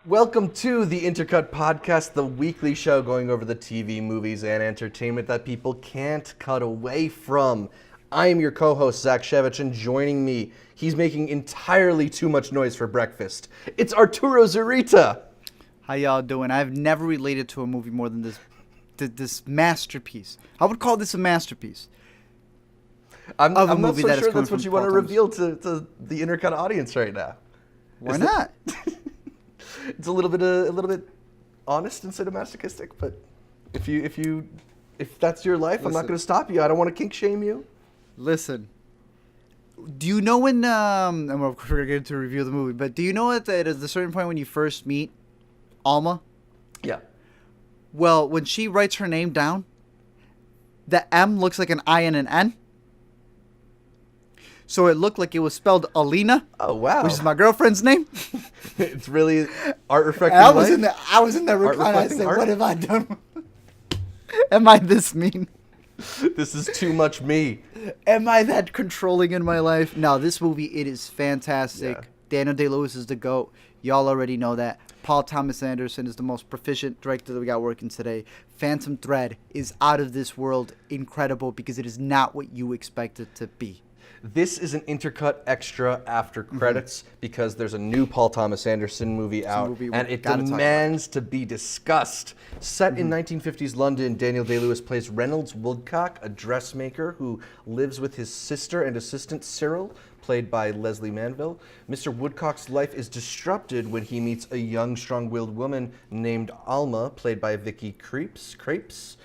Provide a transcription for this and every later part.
Welcome to the Intercut podcast, the weekly show going over the TV, movies, and entertainment that people can't cut away from. I am your co-host, Zach Shevich, and joining me, he's making entirely too much noise for breakfast. It's Arturo Zurita. How y'all doing? I've never related to a movie more than this masterpiece. I would call this a masterpiece. I'm not so sure that's what you want to reveal to the Intercut audience right now. Why not? It's a little bit honest instead of masochistic, but if that's your life, I'm not going to stop you. I don't want to kink shame you. Listen, do you know when? And we're going to get into a review of the movie, but do you know at a certain point when you first meet Alma? Yeah. Well, when she writes her name down, the M looks like an I and an N. So it looked like it was spelled Alina. Oh wow! Which is my girlfriend's name. It's really art reflecting. I was in the recliner. I said, "What have I done? Am I this mean? This is too much me. Am I that controlling in my life?" No, this movie, it is fantastic. Yeah. Daniel Day-Lewis is the GOAT. Y'all already know that. Paul Thomas Anderson is the most proficient director that we got working today. Phantom Thread is out of this world incredible because it is not what you expect it to be. This is an Intercut extra after credits because there's a new Paul Thomas Anderson movie out, and it demands to be discussed. Set in 1950s London, Daniel Day-Lewis plays Reynolds Woodcock, a dressmaker who lives with his sister and assistant Cyril, played by Lesley Manville. Mr. Woodcock's life is disrupted when he meets a young, strong-willed woman named Alma, played by Vicky Krieps,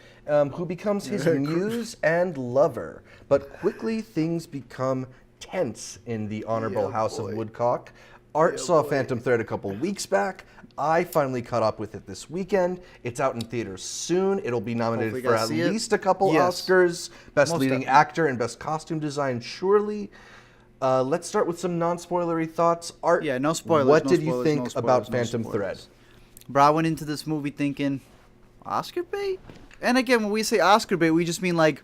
who becomes his muse and lover. But quickly, things become tense in the Honorable House of Woodcock. Art saw Phantom Thread a couple weeks back. I finally caught up with it this weekend. It's out in theaters soon. It'll be nominated for at least a couple Oscars. Best Leading Actor and Best Costume Design, surely. Let's start with some non-spoilery thoughts. Art, no spoilers. What did you think about Phantom Thread? Bro, I went into this movie thinking, Oscar bait? And again, when we say Oscar bait, we just mean like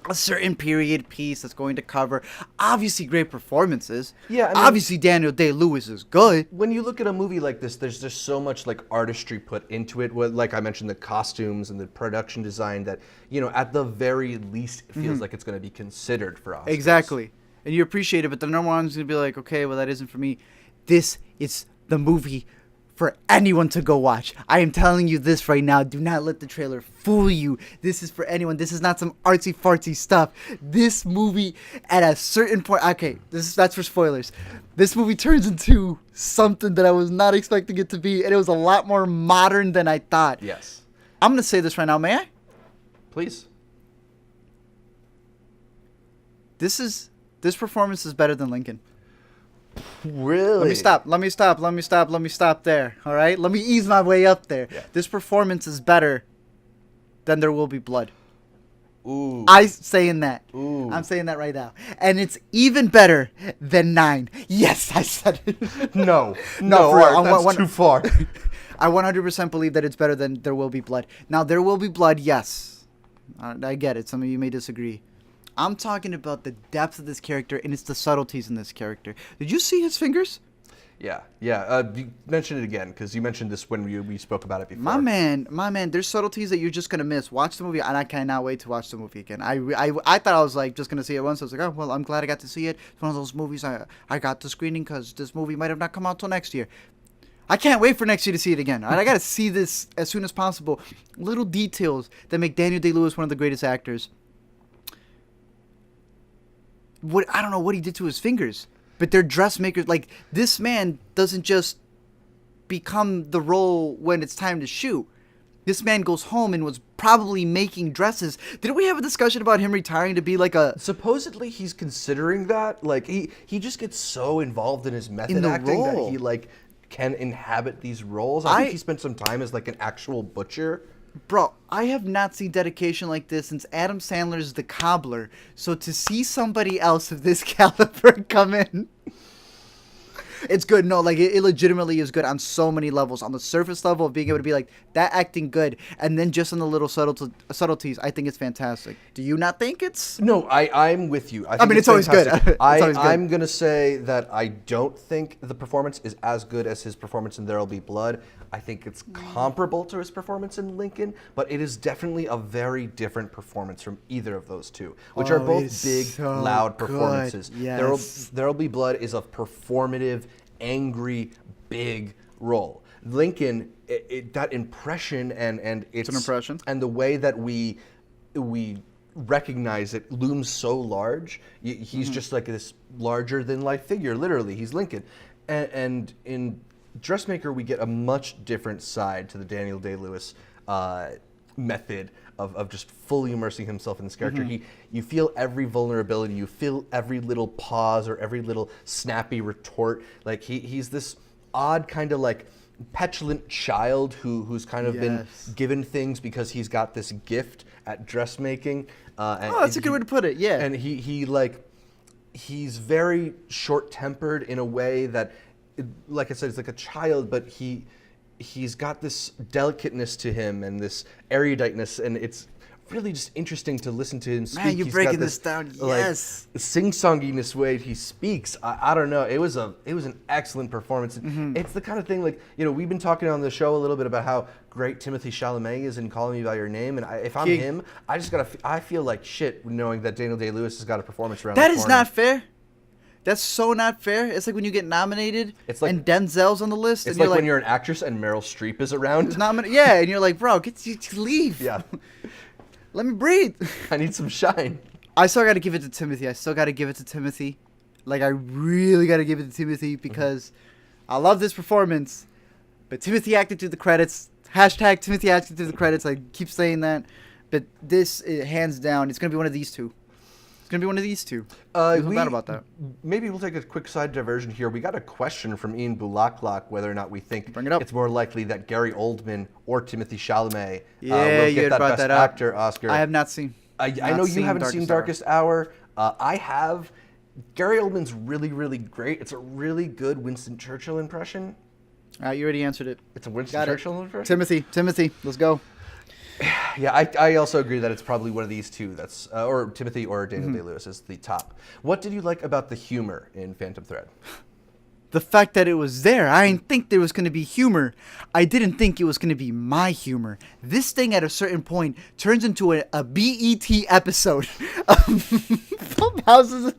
a certain period piece that's going to cover obviously great performances. Yeah, I mean, obviously Daniel Day-Lewis is good. When you look at a movie like this, there's just so much like artistry put into it. Like I mentioned, the costumes and the production design that, you know, at the very least, it feels like it's going to be considered for Oscars. Exactly. And you appreciate it, but the number one's going to be like, okay, well, that isn't for me. This is the movie for anyone to go watch. I am telling you this right now. Do not let the trailer fool you. This is for anyone. This is not some artsy-fartsy stuff. This movie, at a certain point... Okay, that's for spoilers. This movie turns into something that I was not expecting it to be, and it was a lot more modern than I thought. Yes. I'm going to say this right now. May I? Please. This performance is better than Lincoln. Really? Let me stop there. All right? Let me ease my way up there. Yeah. This performance is better than There Will Be Blood. Ooh. I'm saying that. Ooh. I'm saying that right now. And it's even better than 9. Yes, I said it. No, that's too far. I 100% believe that it's better than There Will Be Blood. Now, There Will Be Blood, yes. I get it. Some of you may disagree. I'm talking about the depth of this character, and it's the subtleties in this character. Did you see his fingers? Yeah. You mentioned it again, because you mentioned this when we spoke about it before. My man, there's subtleties that you're just going to miss. Watch the movie, and I cannot wait to watch the movie again. I thought I was like just going to see it once. I was like, oh, well, I'm glad I got to see it. It's one of those movies I got the screening because this movie might have not come out till next year. I can't wait for next year to see it again. I got to see this as soon as possible. Little details that make Daniel Day-Lewis one of the greatest actors. I don't know what he did to his fingers, but they're dressmakers. Like, this man doesn't just become the role when it's time to shoot. This man goes home and was probably making dresses. Didn't we have a discussion about him retiring to be like a... Supposedly he's considering that. Like, he just gets so involved in his method acting that he, like, can inhabit these roles. I think he spent some time as, like, an actual butcher. Bro, I have not seen dedication like this since Adam Sandler's The Cobbler. So to see somebody else of this caliber come in It's good. No, like it legitimately is good on so many levels. On the surface level of being able to be like that acting good, and then just on the little subtleties, I think it's fantastic. Do you not think it's? No, I'm with you. I mean, it's always good. fantastic. It's always good. I'm gonna say that I don't think the performance is as good as his performance in There'll Be Blood. I think it's comparable to his performance in Lincoln, but it is definitely a very different performance from either of those two, which are both big, so loud good. performances. Yes. There'll Be Blood is a performative, angry, big role. Lincoln, that impression and it's an impression, and the way that we recognize it looms so large. He's just like this larger than life figure. Literally, he's Lincoln, and in Dressmaker, we get a much different side to the Daniel Day-Lewis method of just fully immersing himself in this character. You feel every vulnerability, you feel every little pause or every little snappy retort. Like he's this odd kind of like petulant child who's kind of been given things because he's got this gift at dressmaking. That's a good way to put it. Yeah, and he's very short-tempered in a way that, like I said, it's like a child, but he's got this delicateness to him and this eruditeness, and it's really just interesting to listen to him speak. Man, you're breaking this down. Yes, like, sing-songiness way he speaks. I don't know. It was an excellent performance. It's the kind of thing, like, we've been talking on the show a little bit about how great Timothée Chalamet is in Calling Me by Your Name, and if I'm him, I feel like shit knowing that Daniel Day-Lewis has got a performance around. That is not fair. That's so not fair. It's like when you get nominated and Denzel's on the list. It's and like when you're an actress and Meryl Streep is around. Yeah, and you're like, bro, leave. Yeah. Let me breathe. I need some shine. I still got to give it to Timothy. Like, I really got to give it to Timothy because I love this performance. But Timothy acted through the credits. Hashtag Timothy acted through the credits. I keep saying that. But this, hands down, it's going to be one of these two. It's going to be one of these two. There's no doubt about that. Maybe we'll take a quick side diversion here. We got a question from Ian Bulaklak whether or not we think it's more likely that Gary Oldman or Timothée Chalamet will get that Best Actor Oscar. I have not seen. I know you haven't seen Darkest Hour. I have. Gary Oldman's really, really great. It's a really good Winston Churchill impression. You already answered it. It's a Winston Churchill impression? Timothy, let's go. Yeah, I also agree that it's probably one of these two. That's or Timothy or Daniel Day-Lewis is the top. What did you like about the humor in Phantom Thread? The fact that it was there. I didn't think there was going to be humor. I didn't think it was going to be my humor. This thing at a certain point turns into a BET episode of Houses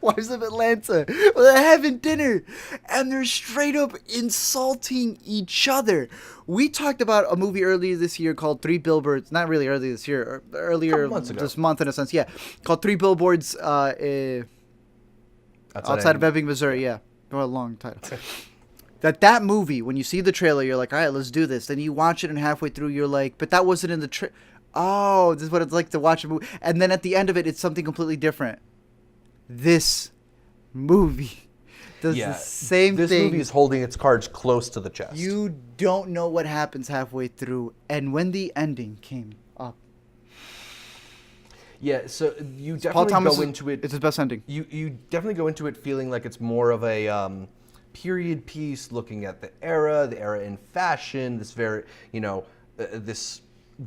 Wives of Atlanta. They're having dinner and they're straight up insulting each other. We talked about a movie earlier this year called Three Billboards. Not really earlier this year, earlier this month in a sense. Yeah, called Three Billboards outside of Ebbing, Missouri. Yeah, what a long title. That movie, when you see the trailer, you're like, all right, let's do this. Then you watch it and halfway through you're like, but that wasn't in the trailer. Oh, this is what it's like to watch a movie. And then at the end of it, it's something completely different. This movie does the same thing. This movie is holding its cards close to the chest. You don't know what happens halfway through. And when the ending came up. Yeah, so you definitely go into it. It's his best ending. You definitely go into it feeling like it's more of a period piece, looking at the era in fashion, this very, this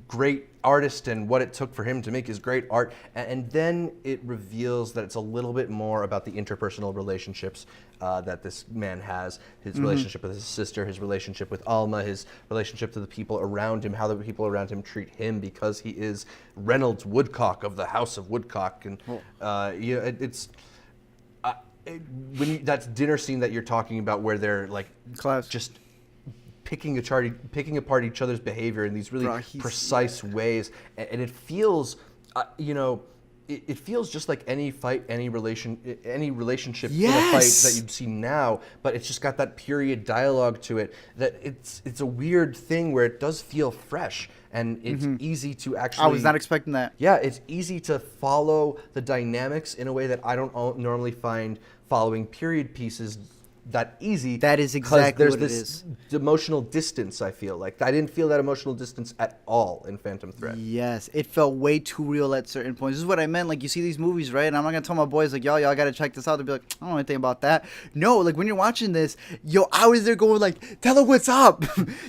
great artist and what it took for him to make his great art, and then it reveals that it's a little bit more about the interpersonal relationships that this man has, his relationship with his sister, his relationship with Alma, his relationship to the people around him, how the people around him treat him because he is Reynolds Woodcock of the House of Woodcock, and that's dinner scene that you're talking about where they're like just picking apart each other's behavior in these really precise ways, and it feels, it feels just like any fight, any relationship in a fight that you'd see now, but it's just got that period dialogue to it that it's a weird thing where it does feel fresh, and it's easy to actually. I was not expecting that. Yeah, it's easy to follow the dynamics in a way that I don't normally find following period pieces that easy. That is exactly there's what it this is. emotional distance. I feel like I didn't feel that emotional distance at all in Phantom Thread. Yes, it felt way too real at certain points. This is what I meant. Like, you see these movies, right? And I'm not gonna tell my boys like, y'all gotta check this out. They'll be like, I don't know anything about that. No, like when you're watching this, I was there going like, tell her what's up.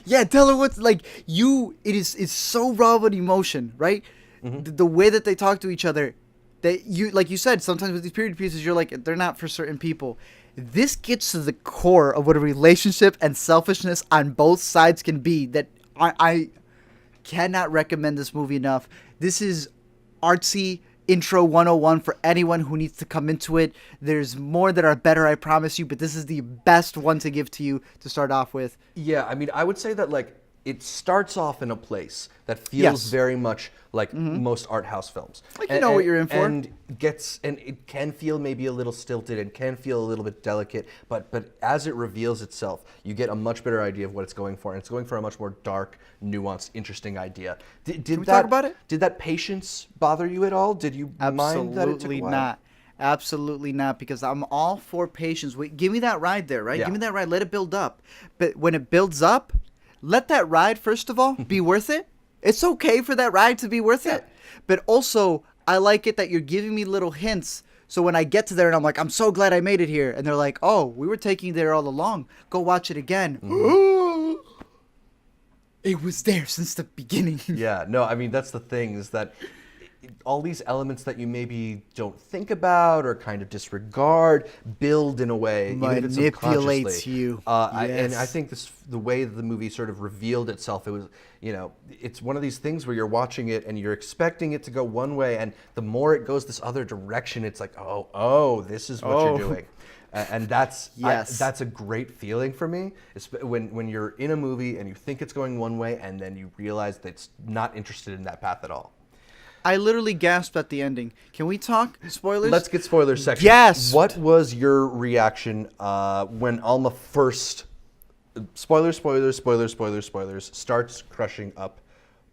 Yeah, tell her what's like. It's so raw of an emotion, right? The way that they talk to each other, that you, like you said, sometimes with these period pieces, you're like, they're not for certain people. This gets to the core of what a relationship and selfishness on both sides can be. That I cannot recommend this movie enough. This is artsy intro 101 for anyone who needs to come into it. There's more that are better, I promise you, but this is the best one to give to you to start off with. Yeah, I mean, I would say that like it starts off in a place that feels Yes. very much like most art house films. Like you know what you're in for. And it can feel maybe a little stilted and can feel a little bit delicate, but as it reveals itself, you get a much better idea of what it's going for, and it's going for a much more dark, nuanced, interesting idea. Did we talk about it? Did that patience bother you at all? Did you mind that it took a while? Not. Absolutely not, because I'm all for patience. Wait, give me that ride there, right? Yeah. Give me that ride. Let it build up. But when it builds up, let that ride, first of all, be worth it. It's okay for that ride to be worth it. But also, I like it that you're giving me little hints. So when I get to there and I'm like, I'm so glad I made it here. And they're like, oh, we were taking you there all along. Go watch it again. It was there since the beginning. Yeah, no, I mean, that's the thing, is that all these elements that you maybe don't think about or kind of disregard build in a way, even if it's Manipulates subconsciously. you. And I Yes. think the way that the movie sort of revealed itself, it was, it's one of these things where you're watching it and you're expecting it to go one way, and the more it goes this other direction, it's like, oh, this is what you're doing. And that's Yes. that's a great feeling for me. It's when you're in a movie and you think it's going one way, and then you realize that it's not interested in that path at all. I literally gasped at the ending. Can we talk spoilers? Let's get spoilers section. Yes. What was your reaction when Alma first, spoilers, starts crushing up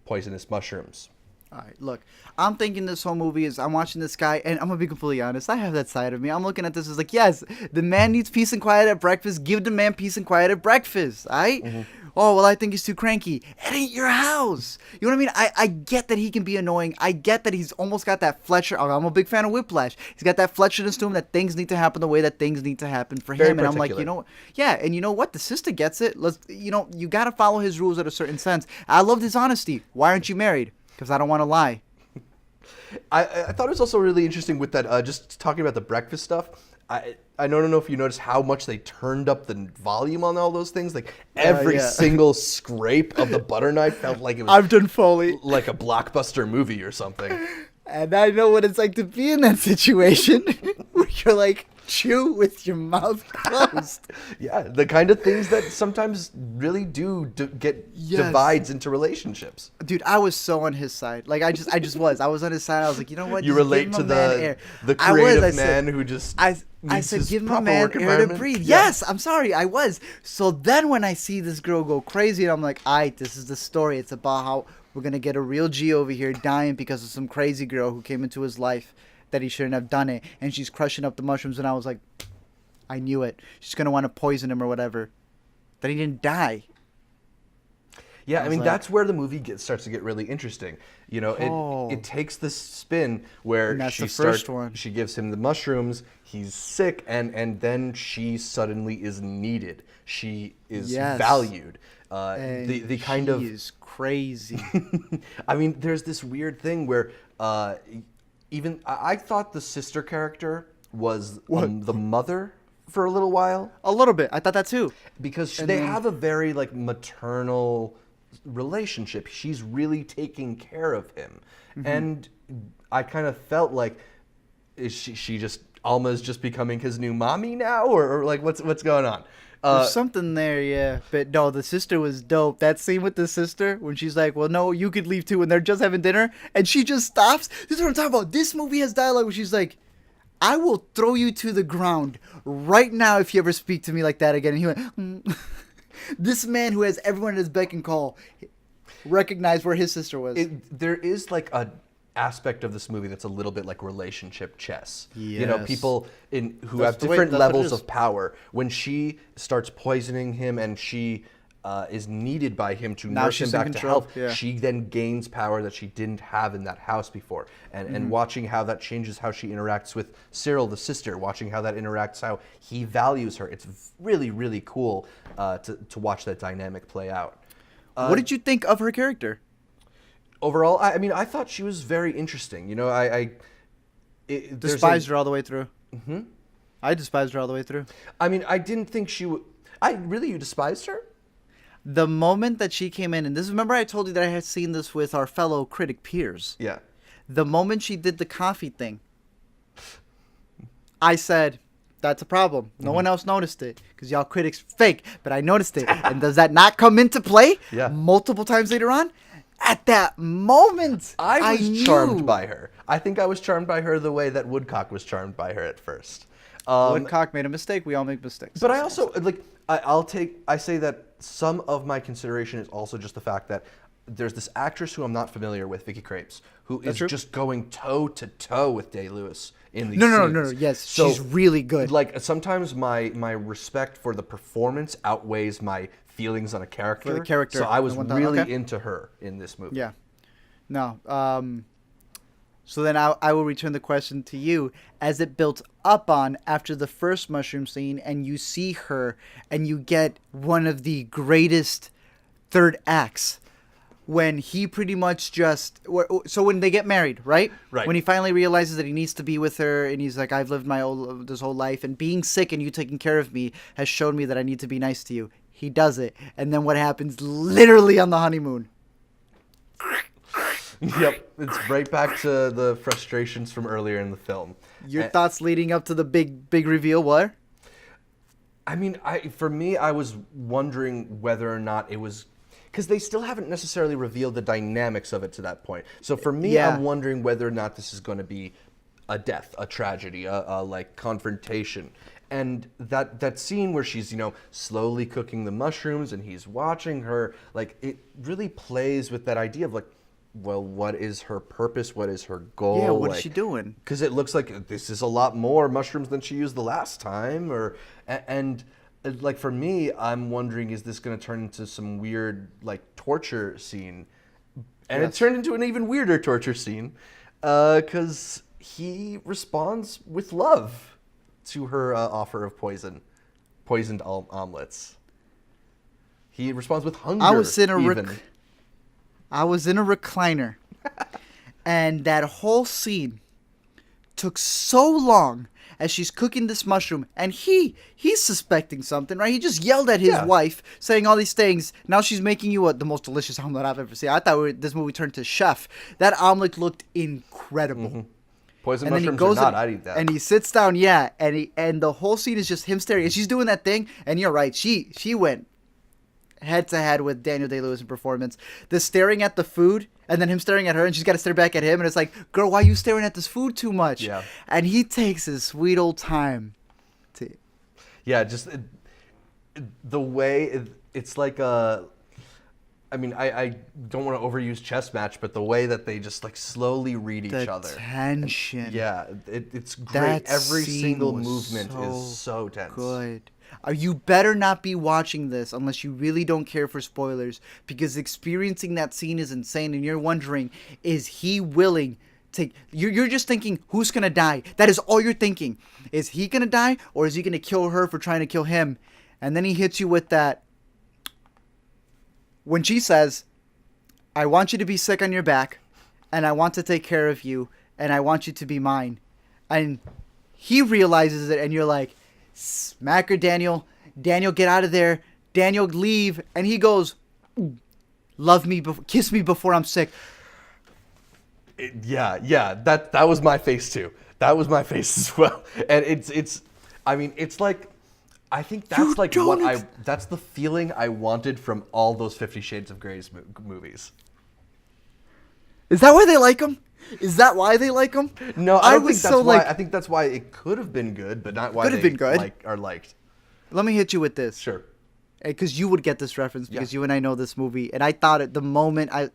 poisonous mushrooms? All right, look, I'm thinking this whole movie is I'm watching this guy, and I'm going to be completely honest. I have that side of me. I'm looking at this as like, yes, the man needs peace and quiet at breakfast. Give the man peace and quiet at breakfast, all right? Oh, well, I think he's too cranky. It ain't your house. You know what I mean? I get that he can be annoying. I get that he's almost got that Fletcher. I'm a big fan of Whiplash. He's got that Fletcherness to him, that things need to happen the way that things need to happen for Very him. And I'm like, particular. and you know what? The sister gets it. You got to follow his rules at a certain sense. I loved his honesty. Why aren't you married? Because I don't want to lie. I thought it was also really interesting with that, just talking about the breakfast stuff. I don't know if you noticed how much they turned up the volume on all those things. Like every yeah. single scrape of the butter knife felt like it was I've done Foley. like a blockbuster movie or something. And I know what it's like to be in that situation where you're like, chew with your mouth closed. Yeah, the kind of things that sometimes really do get Yes. divides into relationships. Dude, I was so on his side. Like I just was. I was on his side. I was like, you know what? You Just relate give to him a man air. the I was. creative I said- man who just I needs said, his give him a proper man work air to environment. breathe. Yeah. Yes, I'm sorry, I was. So then when I see this girl go crazy, and I'm like, this is the story. It's about how we're gonna get a real G over here dying because of some crazy girl who came into his life that he shouldn't have done it, and she's crushing up the mushrooms. And I was like, I knew it. She's gonna want to poison him or whatever. Then he didn't die. Yeah, I was mean, like- that's where the movie starts to get really interesting. You know, it takes this spin where And that's she the first one. she gives him the mushrooms, he's sick, and then she suddenly is needed. She is Yes. valued. And The kind of he is crazy. I mean, there's this weird thing where even I thought the sister character was the mother for a little while, A little bit. I thought that too. because And they then- have a very like maternal relationship. She's really taking care of him, and I kind of felt like, is she just Alma's just becoming his new mommy now, or like what's going on? There's something there, yeah. But no, the sister was dope. That scene with the sister when she's like, well, no, you could leave too, and they're just having dinner, and she just stops. This is what I'm talking about. This movie has dialogue where she's like, I will throw you to the ground right now if you ever speak to me like that again. And he went, This man who has everyone at his beck and call recognized where his sister was. There is like aspect of this movie that's a little bit like relationship chess. You know, Yes. people who That's have the way- different that's what it levels is. of power. When she starts poisoning him and she is needed by him to Now nurse she's him in back to control, health, yeah. she then gains power that she didn't have in that house before. And watching how that changes how she interacts with Cyril, the sister, watching how that interacts, how he values her. It's really, really cool to watch that dynamic play out. What did you think of her character? Overall, I mean, I thought she was very interesting. You know, Despised her all the way through. Mm-hmm. I despised her all the way through. I mean, I didn't think she would. You despised her? The moment that she came in, and this, remember I told you that I had seen this with our fellow critic peers. Yeah. The moment she did the coffee thing, I said, that's a problem. No one else noticed it because y'all critics fake, but I noticed it. And does that not come into play Yeah. multiple times later on? At that moment, I was knew. charmed by her. I think I was charmed by her the way that Woodcock was charmed by her at first. Woodcock made a mistake. We all make mistakes. But I also like I say that some of my consideration is also just the fact that there's this actress who I'm not familiar with, Vicky Krieps, who is true. just going toe to toe with Day-Lewis in these No. scenes. Yes, So, she's really good. Like sometimes my respect for the performance outweighs my feelings on a character. For the character, So I was the one that- really okay. into her in this movie. Yeah. No. So then I will return the question to you. As it built up on after the first mushroom scene and you see her and you get one of the greatest third acts when he pretty much just... So when they get married, right? Right. When he finally realizes that he needs to be with her and he's like, I've lived this whole life and being sick and you taking care of me has shown me that I need to be nice to you. He does it. And then what happens literally on the honeymoon? Yep, it's right back to the frustrations from earlier in the film. Your And- thoughts leading up to the big reveal were? I mean, for me, I was wondering whether or not it was because they still haven't necessarily revealed the dynamics of it to that point. So for me, Yeah. I'm wondering whether or not this is going to be a death, a tragedy, a like confrontation. And that scene where she's, you know, slowly cooking the mushrooms and he's watching her, like it really plays with that idea of like, well, what is her purpose? What is her goal? Yeah, what is she doing? Because it looks like this is a lot more mushrooms than she used the last time, and like for me, I'm wondering, is this going to turn into some weird like torture scene? And it Yes. turned into an even weirder torture scene, because he responds with love to her offer of poisoned omelets. He responds with hunger. I was in a even. recliner, and that whole scene took so long as she's cooking this mushroom, and he's suspecting something, right? He just yelled at his Yeah. wife, saying all these things. Now she's making you the most delicious omelet I've ever seen. I thought this movie turned to chef. That omelet looked incredible. Poisoned And then he mushrooms goes or not, in- I'd eat that. and he sits down, yeah, and the whole scene is just him staring, and she's doing that thing, and you're right, she went head to head with Daniel Day-Lewis in performance. The staring at the food, and then him staring at her, and she's got to stare back at him, and it's like, girl, why are you staring at this food too much? Yeah. And he takes his sweet old time to... Yeah, just the way it's like a. I mean, I don't want to overuse chess match, but the way that they just like slowly read each The other. tension. Yeah, it's great. That Every scene single was movement is so tense. Good. You better not be watching this unless you really don't care for spoilers, because experiencing that scene is insane, and you're wondering, is he willing to... You're just thinking, who's going to die? That is all you're thinking. Is he going to die, or is he going to kill her for trying to kill him? And then he hits you with that... When she says, I want you to be sick on your back, and I want to take care of you, and I want you to be mine. And he realizes it, and you're like, smack her, Daniel. Daniel, get out of there. Daniel, leave. And he goes, love me, kiss me before I'm sick. Yeah, that was my face too. That was my face as well. And it's I mean, it's like I think that's You like don't what that's the feeling I wanted from all those 50 Shades of Grey movies. Is that why they like him? Is that why they like him? No, I don't think was that's so why. like, I think that's why it could have been good, but not why Could they have been good. are liked. let me hit you with this. Sure. Because you would get this reference, because Yeah. you and I know this movie. And I thought at the moment, I've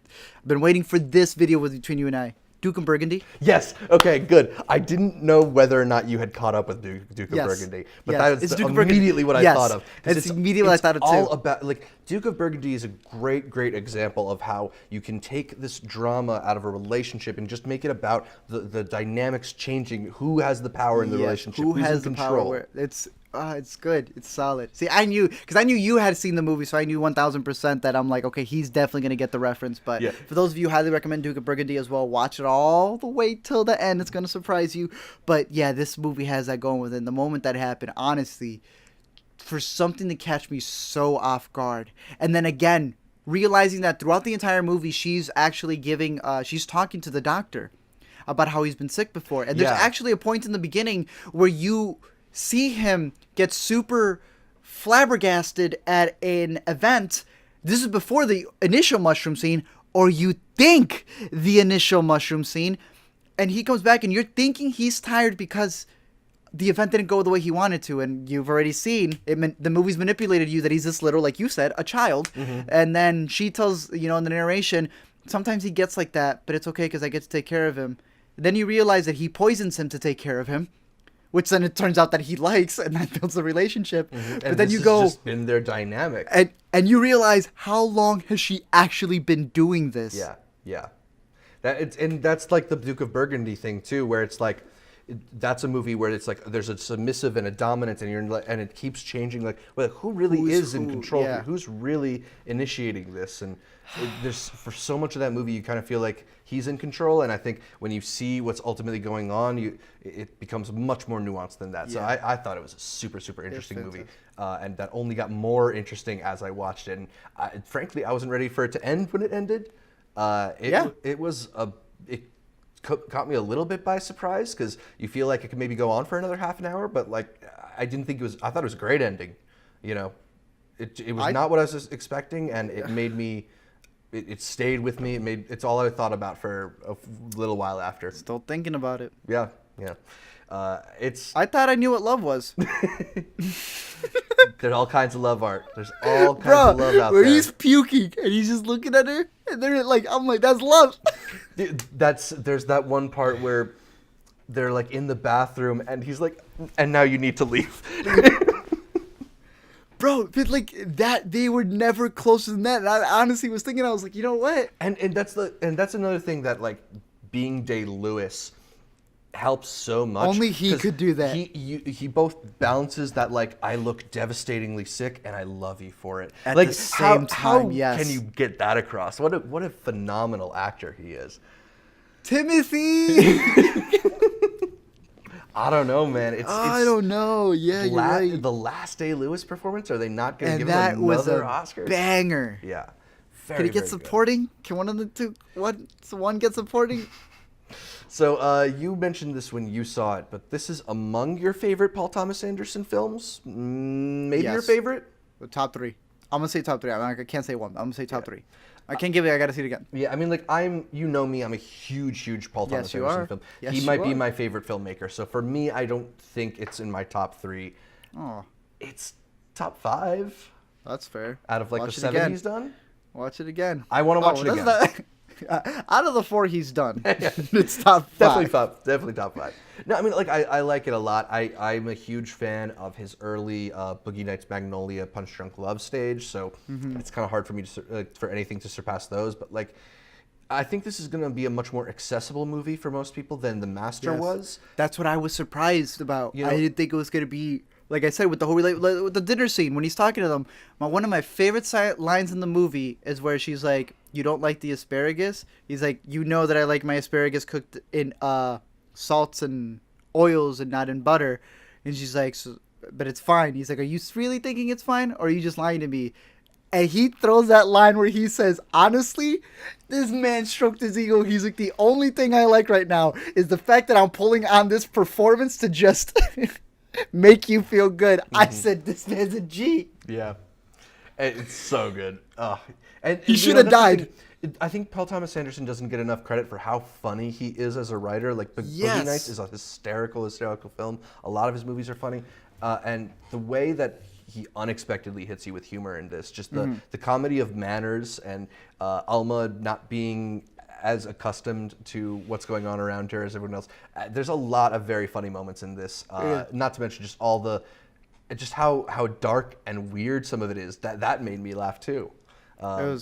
been waiting for this video between you and I. Duke of Burgundy. Yes. Okay. Good. I didn't know whether or not you had caught up with Duke of Yes. Burgundy, but Yes. that It's is Duke of Burgundy. immediately what I Yes. thought of. 'Cause It's immediately what I thought of, all too. about like Duke of Burgundy is a great example of how you can take this drama out of a relationship and just make it about the dynamics changing. Who has the power in the relationship? Who Who's has in the power? control? Where it's good. It's solid. See, I knew you had seen the movie, so I knew 1000% that I'm like, okay, he's definitely gonna get the reference. But Yeah. for those of you who highly recommend Duke of Burgundy as well, watch it all the way till the end. It's gonna surprise you. But yeah, this movie has that going with it. And the moment that happened, honestly, for something to catch me so off guard, and then again realizing that throughout the entire movie, she's actually she's talking to the doctor about how he's been sick before, and there's Yeah. actually a point in the beginning where you see him get super flabbergasted at an event. This is before the initial mushroom scene, or you think the initial mushroom scene, and he comes back and you're thinking he's tired because the event didn't go the way he wanted to, and you've already seen it. The movie's manipulated you that he's this little, like you said, a child. And then she tells, in the narration, sometimes he gets like that, but it's okay because I get to take care of him. Then you realize that he poisons him to take care of him, which then it turns out that he likes, and that builds a relationship. But And then this you has go, just been their dynamic. and you realize how long has she actually been doing this? Yeah. That's like the Duke of Burgundy thing too, where it's like that's a movie where it's like there's a submissive and a dominant, and it keeps changing. Like, well, who really is in control? Yeah. Who's really initiating this? And there's for so much of that movie, you kind of feel like he's in control. And I think when you see what's ultimately going on, it becomes much more nuanced than that. So Yeah. I thought it was a super interesting movie, and that only got more interesting as I watched it. And frankly, I wasn't ready for it to end when it ended. It caught me a little bit by surprise because you feel like it could maybe go on for another half an hour, but like I didn't think it was. I thought it was a great ending. It was not what I was expecting, and it made me. It stayed with me. It's all I thought about for a little while after. Still thinking about it. Yeah. I thought I knew what love was. There's all kinds of love art. There's all kinds of love out where there. he's puking and he's just looking at her, and they're like, I'm like, that's love. Dude, there's that one part where they're like in the bathroom and he's like, and now you need to leave. Bro, but like that, they were never closer than that. And I honestly was thinking, I was like, you know what? And that's another thing that like being Day-Lewis helps so much. Only he 'cause could do that. He both balances that like I look devastatingly sick and I love you for it. At like the same time, how yes. can you get that across? What a phenomenal actor he is. Timothy. I don't know, man. I don't know. Yeah, you're right. The last Day-Lewis performance. Are they not going to And give that him was another a Oscar? banger. Yeah. Can he get supporting? Can one of the two? One get supporting? So you mentioned this when you saw it, but this is among your favorite Paul Thomas Anderson films? Maybe your Yes. favorite? The top three. I'm gonna say top three. I can't say one. I'm gonna say top three. I can't give it. I gotta see it again. Yeah, I mean, like you know me, I'm a huge Paul Thomas Yes, you Anderson are. film. Yes, He you might be are. my favorite filmmaker. So for me, I don't think it's in my top 3. Oh, It's top 5 that's fair. out of like Watch the it 7 again. he's done. Watch it again. I want to watch it that's again. out of the 4 he's done, it's top 5. Definitely top 5. No, I mean, like I like it a lot. I'm a huge fan of his early Boogie Nights, Magnolia, Punch Drunk Love stage. So it's kind of hard for me for anything to surpass those. But like, I think this is going to be a much more accessible movie for most people than The Master was. That's what I was surprised about. You know- I didn't think it was gonna be like I said with the whole with the dinner scene when he's talking to them. One of my favorite lines in the movie is where she's like, "You don't like the asparagus?" He's like, "You know that I like my asparagus cooked in salts and oils and not in butter." And she's like, "But it's fine." He's like, "Are you really thinking it's fine, or are you just lying to me?" And he throws that line where he says, "Honestly, this man stroked his ego. He's like, the only thing I like right now is the fact that I'm pulling on this performance to just make you feel good." I said, this man's a G. Yeah, it's so good. And He you should know, have that's the died. thing. I think Paul Thomas Anderson doesn't get enough credit for how funny he is as a writer. Like Yes. Boogie Nights is a hysterical film. A lot of his movies are funny, and the way that he unexpectedly hits you with humor in this, just the comedy of manners and Alma not being as accustomed to what's going on around her as everyone else. There's a lot of very funny moments in this. Not to mention just just how dark and weird some of it is. That made me laugh too. So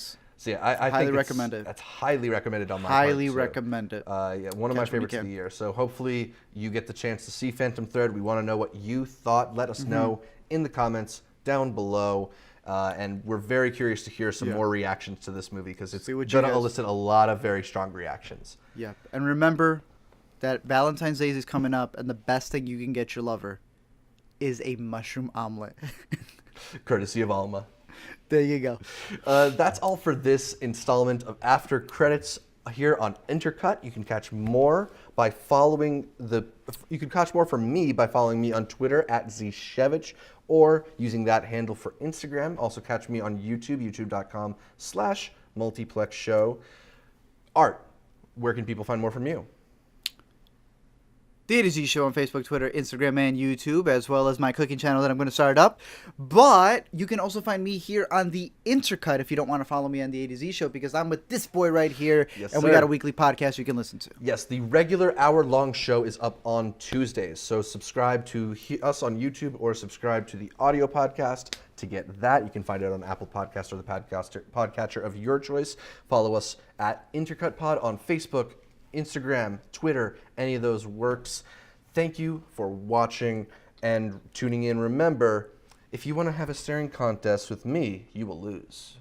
yeah, I highly think recommend it. That's highly recommended on my part. Highly too. recommend it. Yeah, one of my favorites of the year. So hopefully you get the chance to see Phantom Thread. We want to know what you thought. Let us know in the comments down below. And we're very curious to hear some more reactions to this movie because it's going to elicit a lot of very strong reactions. Yeah, and remember that Valentine's Day is coming up, and the best thing you can get your lover is a mushroom omelet. Courtesy of Alma. There you go. That's all for this installment of After Credits here on Intercut. You can catch more by following You can catch more from me by following me on Twitter @Zshevich or using that handle for Instagram. Also catch me on YouTube, youtube.com/multiplexshow. Art, where can people find more from you? The A to Z Show on Facebook, Twitter, Instagram, and YouTube, as well as my cooking channel that I'm going to start up. But you can also find me here on the Intercut if you don't want to follow me on the A to Z Show, because I'm with this boy right here, and we got a weekly podcast you can listen to. Yes, the regular hour-long show is up on Tuesdays, so subscribe to us on YouTube or subscribe to the audio podcast to get that. You can find it on Apple Podcast or the podcatcher of your choice. Follow us at Intercut Pod on Facebook, Instagram, Twitter, any of those works. Thank you for watching and tuning in. Remember, if you want to have a staring contest with me, you will lose.